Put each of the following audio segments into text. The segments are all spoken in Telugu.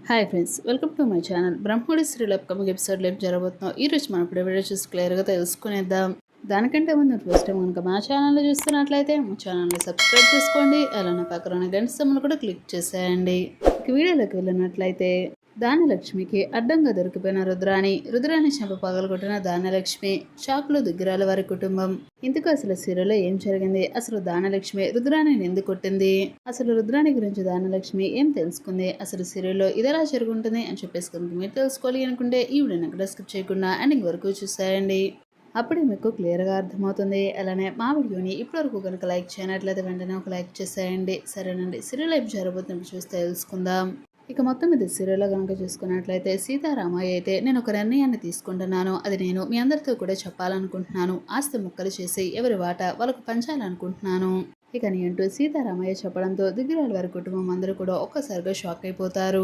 Hi friends, welcome to my channel. Brahmamudi serial upcoming ఎపిసోడ్లో ఏం జరగబోతున్నాం ఈరోజు మనం ఇప్పుడు వీడియో చూసి క్లియర్గా తెలుసుకునేద్దాం. దానికంటే ముందు ఫస్ట్ టైం కనుక మా ఛానల్లో చూస్తున్నట్లయితే మా ఛానల్ని సబ్స్క్రైబ్ చేసుకోండి. అలానే పక్కన గంట సింబల్ కూడా క్లిక్ చేసేయండి. ఇక వీడియోలోకి వెళ్ళినట్లయితే ధాన్యలక్ష్మికి అడ్డంగా దొరికిపోయిన రుద్రాణి చెంప పగలగొట్టిన ధాన్యలక్ష్మి, షాక్లో దిగ్గురాల వారి కుటుంబం. ఇందుకు అసలు సీరియల్లో ఏం జరిగింది, అసలు ధాన్యలక్ష్మి రుద్రాణిని ఎందుకు కొట్టింది, అసలు రుద్రాణి గురించి ధాన్యలక్ష్మి ఏం తెలుసుకుంది, అసలు సీరియల్లో ఇదెలా జరుగుంటుంది అని చెప్పేసి కనుక మీరు తెలుసుకోవాలి అనుకుంటే ఈ వీడియోని ఎక్కడ స్కిప్ చేయకుండా ఎండింగ్ వరకు చూసేయండి. అప్పుడే మీకు క్లియర్గా అర్థమవుతుంది. అలానే మా వీడియోని ఇప్పటివరకు కనుక లైక్ చేయనట్లయితే వెంటనే ఒక లైక్ చేసేయండి. సరేనండి, సీరియల్ ఏం జరగబోతున్నప్పుడు చూస్తే తెలుసుకుందాం. ఇక మొత్తం మీద సీరియల్లో కనుక చూసుకున్నట్లయితే సీతారామయ్య అయితే నేను ఒక నిర్ణయాన్ని తీసుకుంటున్నాను, అది నేను మీ అందరితో కూడా చెప్పాలనుకుంటున్నాను. ఆస్తి ముక్కలు చేసి ఎవరి వాటా వాళ్ళకు పంచాలనుకుంటున్నాను ఇక నీ అంటూ సీతారామయ్య చెప్పడంతో దిగిరాల వారి కుటుంబం అందరూ కూడా ఒక్కసారిగా షాక్ అయిపోతారు.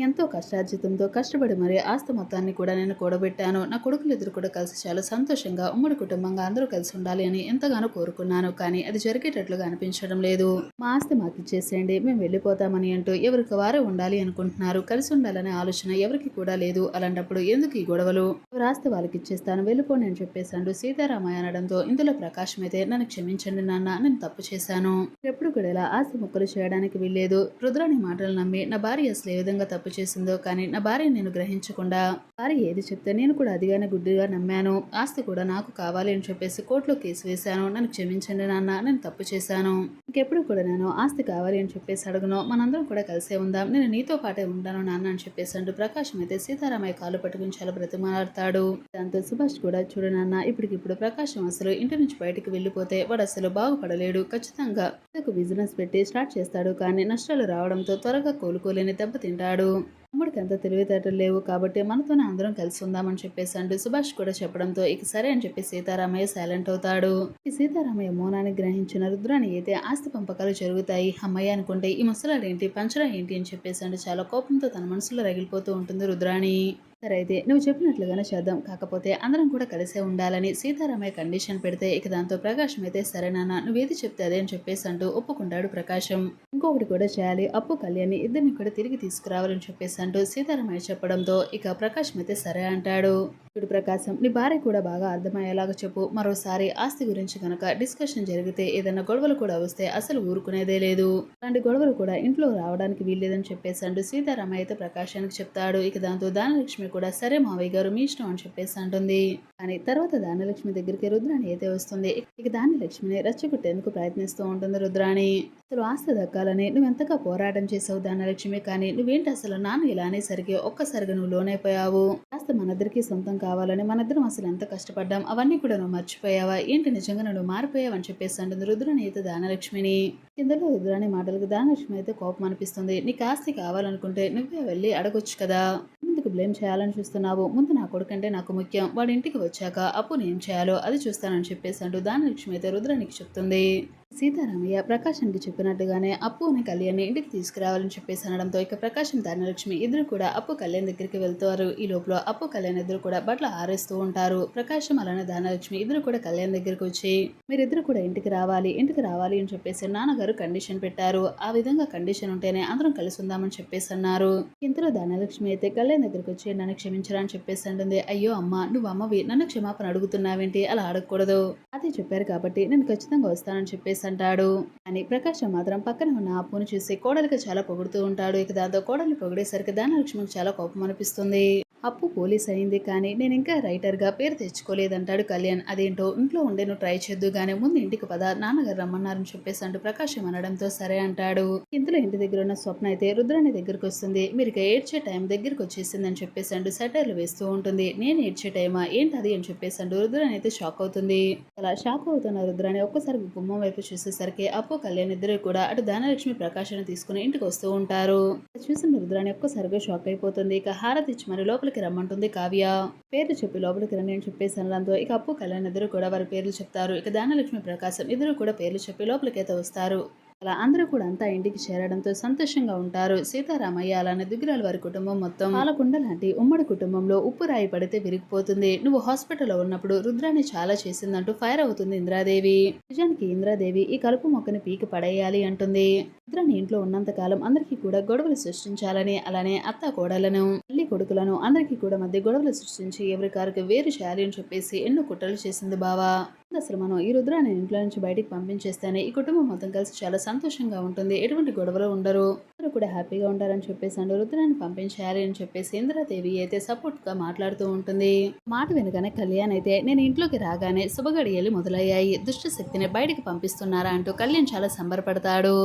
ఎంతో కష్టార్జితంతో కష్టపడి మరి ఆస్తి మొత్తాన్ని కూడా నేను కూడబెట్టాను. నా కొడుకులు ఇద్దరు కూడా కలిసి చాలా సంతోషంగా ఉమ్మడి కుటుంబంగా అందరూ కలిసి ఉండాలి అని ఎంతగానో కోరుకున్నాను. కానీ అది జరిగేటట్లుగా అనిపించడం లేదు. మా ఆస్తి మాకు ఇచ్చేసేయండి, మేము వెళ్ళిపోతామని అంటూ ఎవరికి వారే ఉండాలి అనుకుంటున్నారు. కలిసి ఉండాలనే ఆలోచన ఎవరికి కూడా లేదు. అలాంటప్పుడు ఎందుకు ఈ గొడవలు, ఎవరు ఆస్తి వాళ్ళకి ఇచ్చేస్తాను, వెళ్ళిపోండి అని చెప్పేసాడు సీతారామయ్య అనడంతో ఇందులో ప్రకాశం అయితే నన్ను క్షమించండి నాన్న, నేను తప్పు చేశాను, ఎప్పుడు కూడా ఇలా ఆస్తి ముక్కలు చేయడానికి వీల్లేదు. రుద్రాణి మాటలు నమ్మి నా భార్య అసలు ఏ విధంగా తప్పు చేసిందో కానీ నా భార్య నేను గ్రహించకుండా భార్య ఏది చెప్తే నేను కూడా అదిగానే గుడ్డిగా నమ్మాను. ఆస్తి కూడా నాకు కావాలి అని చెప్పేసి కోర్టులో కేసు వేశాను. నన్ను క్షమించండి నాన్న, నేను తప్పు చేశాను. ఇంకెప్పుడు కూడా నేను ఆస్తి కావాలి అని చెప్పేసి అడగను, మనందరం కూడా కలిసే ఉందాం, నేను నీతో పాటే ఉంటాను నాన్న అని చెప్పేసి అంటూ ప్రకాశం అయితే సీతారామయ్య కాళ్ళు పట్టుకుని చాలా బ్రతిమాలాడతాడు. దాంతో సుభాష్ కూడా చూడు నాన్న, ఇప్పటికిప్పుడు ప్రకాశం అసలు ఇంటి నుంచి బయటికి వెళ్ళిపోతే వాడు అసలు బాగుపడలేడు. ఖచ్చితంగా బిజినెస్ పెట్టి స్టార్ట్ చేస్తాడు, కానీ నష్టాలు రావడంతో త్వరగా కోలుకోలేని దెబ్బతింటాడు. తమ్ముడికి అంత తెలివితేటలు లేవు కాబట్టి మనతోనే అందరం కలిసి ఉందామని చెప్పేసి అంటూ సుభాష్ కూడా చెప్పడంతో ఇక సరే అని చెప్పి సీతారామయ్య సైలెంట్ అవుతాడు. ఈ సీతారామయ్య మౌనాన్ని గ్రహించిన రుద్రాణి అయితే ఆస్తి పంపకాలు జరుగుతాయి అమ్మయ్య అనుకుంటే ఈ ముసలాడేంటి పంచరా ఏంటి అని చెప్పేసి అంటే చాలా కోపంతో తన మనసులో రగిలిపోతూ ఉంటుంది రుద్రాణి. సరే అయితే నువ్వు చెప్పినట్లుగానే చేద్దాం, కాకపోతే అందరం కూడా కలిసే ఉండాలని సీతారామయ్య కండిషన్ పెడితే ఇక దాంతో ప్రకాశం అయితే సరే నాన్న నువ్వేది చెప్తే అదే అని చెప్పేసి అంటూ ఒప్పుకుంటాడు ప్రకాశం. ఇంకొకటి కూడా చేయాలి, అప్పు కళ్యాణి ఇద్దరిని కూడా తిరిగి తీసుకురావాలని చెప్పేసి అంటూ సీతారామయ్య చెప్పడంతో ఇక ప్రకాశం అయితే సరే అంటాడు. ఇప్పుడు ప్రకాశం నీ భార్య కూడా బాగా అర్థమయ్యేలాగా చెప్పు, మరోసారి ఆస్తి గురించి కనుక డిస్కషన్ జరిగితే ఏదైనా గొడవలు కూడా వస్తే అసలు ఊరుకునేదే లేదు, అలాంటి గొడవలు కూడా ఇంట్లో రావడానికి వీల్లేదని చెప్పేసి అంటూ సీతారామయ్య అయితే ప్రకాశానికి చెప్తాడు. ఇక దాంతో ధాన్యలక్ష్మి కూడా సరే మావయ్య గారు మీ ఇష్టం అని చెప్పేసి అంటుంది. కానీ తర్వాత ధాన్యలక్ష్మి దగ్గరికి రుద్రాణి అయితే వస్తుంది. ఇక ధాన్యలక్ష్మిని రెచ్చగొట్టేందుకు ప్రయత్నిస్తూ ఉంటుంది రుద్రాణి. అసలు ఆస్తి దక్కాలని నువ్వు ఎంతగా పోరాటం చేసావు ధాన్యలక్ష్మి, కానీ నువ్వేంటి అసలు నాన్న ఇలా అనేసరికి ఒక్కసారిగా నువ్వు లోనైపోయావు. ఆస్తి మనిద్దరికి సొంతం కావాలని మనిద్దరం అసలు ఎంత కష్టపడ్డాం, అవన్నీ కూడా నువ్వు మర్చిపోయావా ఏంటి, నిజంగా నువ్వు మారిపోయావు అని చెప్పేసి అంటుంది రుద్రాణి అయితే ధాన్యలక్ష్మిని. ఇందులో రుద్రాణి మాటలకు ధాన్యలక్ష్మి అయితే కోపం అనిపిస్తుంది. నీకు ఆస్తి కావాలనుకుంటే నువ్వే వెళ్ళి అడగొచ్చు కదా, ఎందుకు బ్లేమ్ చేయాలని చూస్తున్నావు, ముందు నా కొడుకంటే నాకు ముఖ్యం, వాడి ఇంటికి వచ్చాక అప్పు నేను చేయాలో అది చూస్తానని చెప్పేసి అంటూ ధాన్యలక్ష్మి అయితే రుద్రానికి చెప్తుంది. సీతారామయ్య ప్రకాశానికి చెప్పినట్టుగానే అప్పుని కళ్యాణ్ని ఇంటికి తీసుకురావాలని చెప్పేసి అనడంతో ఇక ప్రకాశం ధాన్యలక్ష్మి ఇద్దరు కూడా అప్పు కళ్యాణ్ దగ్గరికి వెళ్తారు. ఈ లోపల అప్పు కళ్యాణ్ ఇద్దరు కూడా బట్టలు ఆరేస్తూ ఉంటారు. ప్రకాశం అలానే ధాన్యలక్ష్మి ఇద్దరు కూడా కళ్యాణ్ దగ్గరికి వచ్చి మీరిద్దరు కూడా ఇంటికి రావాలి అని చెప్పేసి నాన్నగారు కండిషన్ పెట్టారు, ఆ విధంగా కండిషన్ ఉంటేనే అందరం కలిసి ఉందామని చెప్పేసి అన్నారు. ఇంతలో ధాన్యలక్ష్మి అయితే కళ్యాణ్ దగ్గరికి వచ్చి నన్ను క్షమించరా అని చెప్పేసి అంటుంది. అయ్యో అమ్మ, నువ్వు అమ్మవి, నన్ను క్షమాపణ అడుగుతున్నావేంటి, అలా అడగకూడదు, అదే చెప్పారు కాబట్టి నేను ఖచ్చితంగా వస్తానని చెప్పేసి అంటాడు. అని ప్రకాశం మాత్రం పక్కన ఉన్న అప్పును చూసి కోడలికి చాలా పొగుడుతూ ఉంటాడు. ఇక దాంతో కోడలిని పొగిడేసరికి ధాన్యలక్ష్మికి చాలా కోపం అనిపిస్తుంది. అప్పు పోలీస్ అయింది కానీ నేను ఇంకా రైటర్గా పేరు తెచ్చుకోలేదంటాడు కళ్యాణ్. అదేంటో ఇంట్లో ఉండే నువ్వు ట్రై చేద్దు గానీ ముందు ఇంటికి పద, నాన్నగారు రమ్మన్నారని చెప్పేసి అంటూ ప్రకాశం అనడంతో సరే అంటాడు. ఇంతలో ఇంటి దగ్గర ఉన్న స్వప్న అయితే రుద్రాణి దగ్గరకు వస్తుంది. మీరు ఇక ఏడ్చే టైం దగ్గరకు వచ్చేసింది అని చెప్పేసి అంటూ సెటర్లు వేస్తూ ఉంటుంది. నేను ఏడ్చే టైమా ఏంటది అని చెప్పేసి అంటూ రుద్రాణి అయితే షాక్ అవుతుంది. అలా షాక్ అవుతున్న రుద్రాణి ఒక్కసారి గుమ్మం వైపు చూసేసరికి అప్పు కళ్యాణ్ ఇద్దరు కూడా అటు ధాన్యలక్ష్మి ప్రకాశాన్ని తీసుకుని ఇంటికి వస్తూ ఉంటారు. చూసిన రుద్రాణి ఒక్కసారిగా షాక్ అయిపోతుంది. ఇక హారతి ఇచ్చి మరి లోపలికి రమ్మంటుంది కావ్య. పేర్లు చెప్పి లోపలికి రండి అని చెప్పేసి అనడంతో ఇక అప్పు కళ్యాణ్ ఇద్దరు కూడా వారి పేర్లు చెప్తారు. ఇక ధాన్యలక్ష్మి ప్రకాశం ఇద్దరు కూడా పేర్లు చెప్పి లోపలికైతే వస్తారు. అలా అందరూ కూడా అంతా ఇంటికి చేరడంతో సంతోషంగా ఉంటారు. సీతారామయ్య అలానే దుగ్గిరాల వారి కుటుంబం మొత్తం పాలకుండ లాంటి ఉమ్మడి కుటుంబంలో ఉప్పు రాయి పడితే విరిగిపోతుంది. నువ్వు హాస్పిటల్లో ఉన్నప్పుడు రుద్రాన్ని చాలా చేసిందంటూ ఫైర్ అవుతుంది ఇంద్రాదేవి. నిజానికి ఇంద్రాదేవి ఈ కలుపు మొక్కని పీకి పడేయాలి అంటుంది. రుద్రాన్ని ఇంట్లో ఉన్నంత కాలం అందరికీ కూడా గొడవలు సృష్టించాలని, అలానే అత్త కోడలను తల్లి కొడుకులను అందరికీ కూడా మధ్య గొడవలు సృష్టించి ఎవరి కారుకి వేరు చేయాలి అని చెప్పేసి ఎన్నో కుట్రలు చేసింది బావా. అసలు మనం ఈ రుద్రాన్ని ఇంట్లో నుంచి బయటికి పంపించేస్తేనే ఈ కుటుంబం మొత్తం కలిసి చాలా సంతోషంగా ఉంటుంది. ఎటువంటి గొడవలు ఉండరు, అందరూ కూడా హ్యాపీగా ఉంటారని చెప్పేసి అంటూ రుద్రాన్ని పంపించాలి అని చెప్పేసి ఇంద్రాదేవి అయితే సపోర్ట్ గా మాట్లాడుతూ ఉంటుంది. మాట వెనుకనే కళ్యాణ్ అయితే నేను ఇంట్లోకి రాగానే శుభగడియలు మొదలయ్యాయి, దుష్ట శక్తిని బయటికి పంపిస్తున్నారా అంటూ కళ్యాణ్ చాలా సంబరపడతాడు.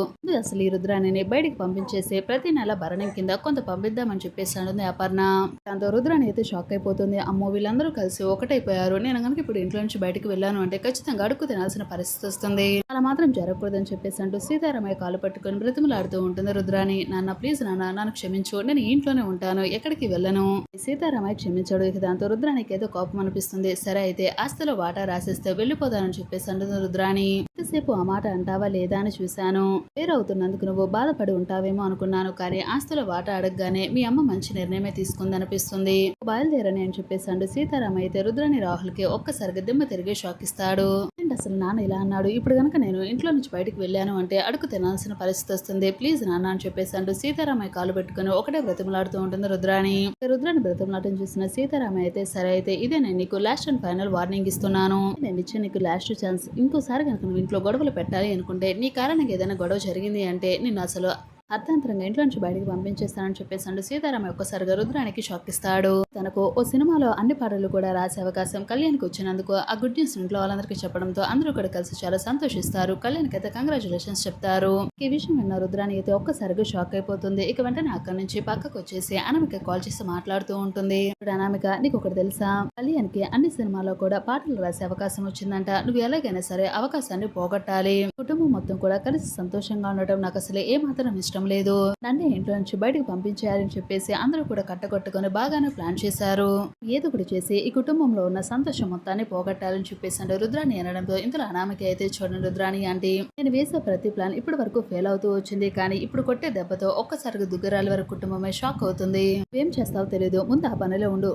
అసలు ఈ రుద్రాన్ని బయటికి పంపించేసి ప్రతి నెల భరణం కింద కొంత పంపిద్దామని చెప్పేసి అంటుంది అపర్ణ. దాంతో రుద్రాన్ని అయితే షాక్ అయిపోతుంది. అమ్మో వీళ్ళందరూ కలిసి ఒకటైపోయారు, నేను కనుక ఇప్పుడు ఇంట్లో నుంచి బయటకు వెళ్ళాను అంటే ఖచ్చితంగా అడుగు తినాల్సిన పరిస్థితి వస్తుంది, అలా మాత్రం జరగకూడదని చెప్పేసి అంటూ సీతారామయ్య కాలు పట్టుకుని బ్రతిమలాడుతూ ఉంటుంది రుద్రాణి. నాన్న ప్లీజ్ నాన్న, నన్ను క్షమించు, నేను ఇంట్లోనే ఉంటాను, ఎక్కడికి వెళ్ళను. సీతారామయ్య క్షమించాడు. ఇక దాంతో రుద్రానికి ఏదో కోపం అనిపిస్తుంది. సరే అయితే ఆస్తిలో వాటా రాసేస్తే వెళ్ళిపోతానని చెప్పేసి అంటుంది రుద్రాణి. ఎంతసేపు ఆ మాట అంటావా లేదా అని చూశాను, వేరవుతున్నందుకు నువ్వు బాధపడి ఉంటావేమో అనుకున్నాను, కానీ ఆస్తిలో వాటా అడగగానే మీ అమ్మ మంచి నిర్ణయమే తీసుకుంది అనిపిస్తుంది, బయలుదేరని అని చెప్పేసి అంటూ సీతారామయ్య అయితే రుద్రాణి రాహుల్కి ఒక్కసారిగా దిమ్మ తిరిగి షాక్ ఇస్తాడు. అసలు నాన్న ఇలా అన్నాడు, ఇప్పుడు కనుక నేను ఇంట్లో నుంచి బయటకు వెళ్ళాను అంటే అడుగు తినాల్సిన పరిస్థితి వస్తుంది, ప్లీజ్ నాన్న అని చెప్పేసి అంటూ సీతారామయ్య కాలు పెట్టుకుని ఒకటే బ్రతిమలాడుతూ ఉంటుంది రుద్రాణి. రుద్రాణి బ్రతిమలాటం చూసిన సీతారామయ్య అయితే సరే అయితే ఇదే నేను నీకు లాస్ట్ అండ్ ఫైనల్ వార్నింగ్ ఇస్తున్నాను, నేను ఇచ్చే నీకు లాస్ట్ ఛాన్స్, ఇంకోసారి కనుక నువ్వు ఇంట్లో గొడవలు పెట్టాలి అనుకుంటే, నీ కారణంగా ఏదైనా గొడవ జరిగింది అంటే నిన్ను అసలు అర్థాంతరంగా ఇంట్లో నుంచి బయటికి పంపించేస్తానని చెప్పేసి సీతారామయ్య ఒక్కసారిగా రుద్రానికి షాక్ ఇస్తాడు. తనకు ఓ సినిమాలో అన్ని పాటలు కూడా రాసే అవకాశం కళ్యాణ్కి వచ్చినందుకు ఆ గుడ్ న్యూస్ ఇంట్లో వాళ్ళందరికీ చెప్పడంతో అందరూ కూడా కలిసి చాలా సంతోషిస్తారు. కళ్యాణ్కి అయితే కంగ్రాచులేషన్స్ చెప్తారు. ఈ విషయం విన్న రుద్రాని అయితే ఒక్కసారిగా షాక్ అయిపోతుంది. ఇక వెంటనే అక్కడి నుంచి పక్కకు వచ్చేసి అనామిక కాల్ చేసి మాట్లాడుతూ ఉంటుంది. ఇప్పుడు అనామిక, నీకు ఒకటి తెలుసా, కళ్యాణ్కి అన్ని సినిమాలో కూడా పాటలు రాసే అవకాశం వచ్చిందంట, నువ్వు ఎలాగైనా సరే అవకాశాన్ని పోగొట్టాలి, కుటుంబం మొత్తం కూడా కలిసి సంతోషంగా ఉండటం నాకు అసలు ఏమాత్రం ఇష్టం లేదు, నన్నే ఇంట్లో నుంచి బయటకు పంపించేయాలని చెప్పేసి అందరూ కూడా కట్టగొట్టుకుని బాగానే ప్లాన్ చేశారు, ఏదో ఒకటి చేసి ఈ కుటుంబంలో ఉన్న సంతోషం మొత్తాన్ని పోగొట్టాలని చెప్పేసి అంటే రుద్రాణి అనడంతో ఇందులో అనామిక అయితే చూడండి రుద్రాణి ఆంటీ, నేను వేసే ప్రతి ప్లాన్ ఇప్పటి వరకు ఫెయిల్ అవుతూ వచ్చింది, కానీ ఇప్పుడు కొట్టే దెబ్బతో ఒక్కసారిగా దుగ్గరాల వారి కుటుంబమే షాక్ అవుతుంది, ఏం చేస్తావో తెలీదు, ముందు ఆ పనిలో ఉండు.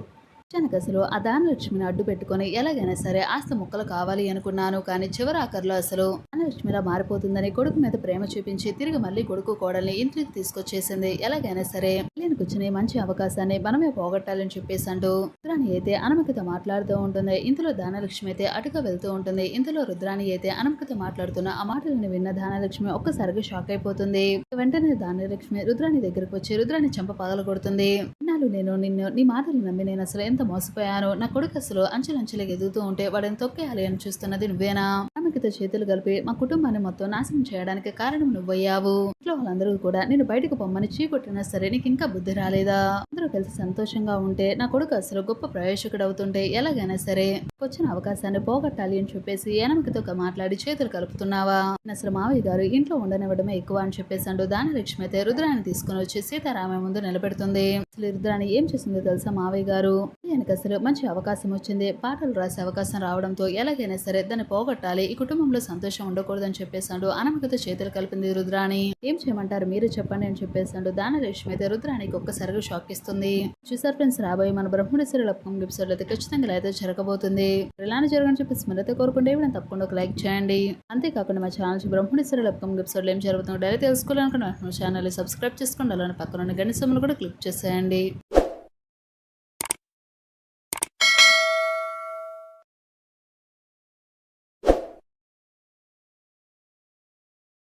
అసలు ఆ దానలక్ష్మిని అడ్డు పెట్టుకుని ఎలాగైనా సరే ఆస్తి ముక్కలు కావాలి అనుకున్నాను, కానీ చివరి ఆఖరిలో అసలు దానలక్ష్మిలా మారిపోతుందని కొడుకు మీద ప్రేమ చూపించి తిరిగి మళ్ళీ కొడుకు కోడల్ని ఇంటికి తీసుకొచ్చేసింది, ఎలాగైనా సరే కళ్యాణ్కి వచ్చిన మంచి అవకాశాన్ని మనమే పోగొట్టాలని చెప్పేసి అంటూ రుద్రాణి అయితే అనామికతో మాట్లాడుతూ ఉంటుంది. ఇంతలో దానలక్ష్మి అయితే అటుగా వెళ్తూ ఉంటుంది. ఇంతలో రుద్రాణి అయితే అనామికతో మాట్లాడుతున్న ఆ మాటలను విన్న దానలక్ష్మి ఒక్కసారిగా షాక్ అయిపోతుంది. వెంటనే దానలక్ష్మి రుద్రాణి దగ్గరకు వచ్చి రుద్రాణి చెంప పగల కొడుతుంది. నేను నిన్ను నీ మాటలు నమ్మి నేను అసలు ఎంత మోసపోయాను, నా కొడుకు అసలు అంచెలంచెలుగా ఎదుగుతూ ఉంటే వాడిని తొక్కేయాలి అని చూస్తున్నది నువ్వేనా, ఆమెకితో చేతులు కలిపి మా కుటుంబాన్ని మొత్తం నాశనం చేయడానికి కారణం నువ్వయ్యావు, ఇంట్లో వాళ్ళందరూ కూడా నేను బయటకు పొమ్మని చీకొట్టినా సరే నీకు ఇంకా బుద్ధి రాలేదా, అందరూ కలిసి సంతోషంగా ఉంటే నా కొడుకు అసలు గొప్ప ప్రయోజకుడు అవుతుంటే ఎలాగైనా సరే వచ్చిన అవకాశాన్ని పోగొట్టాలి అని చెప్పేసి ఎనమికతో మాట్లాడి చేతులు కలుపుతున్నావా, అసలు మావయ్య గారు ఇంట్లో ఉండనివ్వడమే ఎక్కువ అని చెప్పేసి అంటూ దానలక్ష్మి అయితే రుద్రాన్ని తీసుకుని వచ్చి సీతారామయ్య ముందు నిలబెడుతుంది. అసలు రుద్రాన్ని ఏం చేసిందో తెలుసా మావయ్య గారు, అసలు మంచి అవకాశం వచ్చింది, పాటలు రాసే అవకాశం రావడంతో ఎలాగైనా సరే దాన్ని పోగొట్టాలి, ఈ కుటుంబంలో సంతోషం ఉండకూడదని చెప్పేసాడు. అనామికతో చేతులు కలిపింది రుద్రాణి. ఏం చేయమంటారు మీరు చెప్పండి అని చెప్పేసాడు. దానలక్ష్మి అయితే రుద్రానికి ఒక్కసారిగా షాక్ ఇస్తుంది. చూసారు ఫ్రెండ్స్, రాబోయే మన బ్రహ్మడి సీరియల్ అప్కమింగ్ ఎపిసోడ్ అయితే ఖచ్చితంగా ఇలా అయితే జరగబోతుంది. ఇలానే జరగని చెప్పి స్మృతి కోరుకుంటే నేను తప్పకుండా ఒక లైక్ చేయండి. అంతేకాకుండా మా ఛానల్ బ్రహ్మడి సీరియల్ అప్కమింగ్ ఎపిసోడ్ ఏం జరుగుతుందో డైరెక్ట్ తెలుసుకోవాలనుకున్న ఛానల్ సబ్స్క్రైబ్ చేసుకోండి, అలానే పక్కన గణిత సొమ్ములు కూడా క్లిక్ చేసేయండి.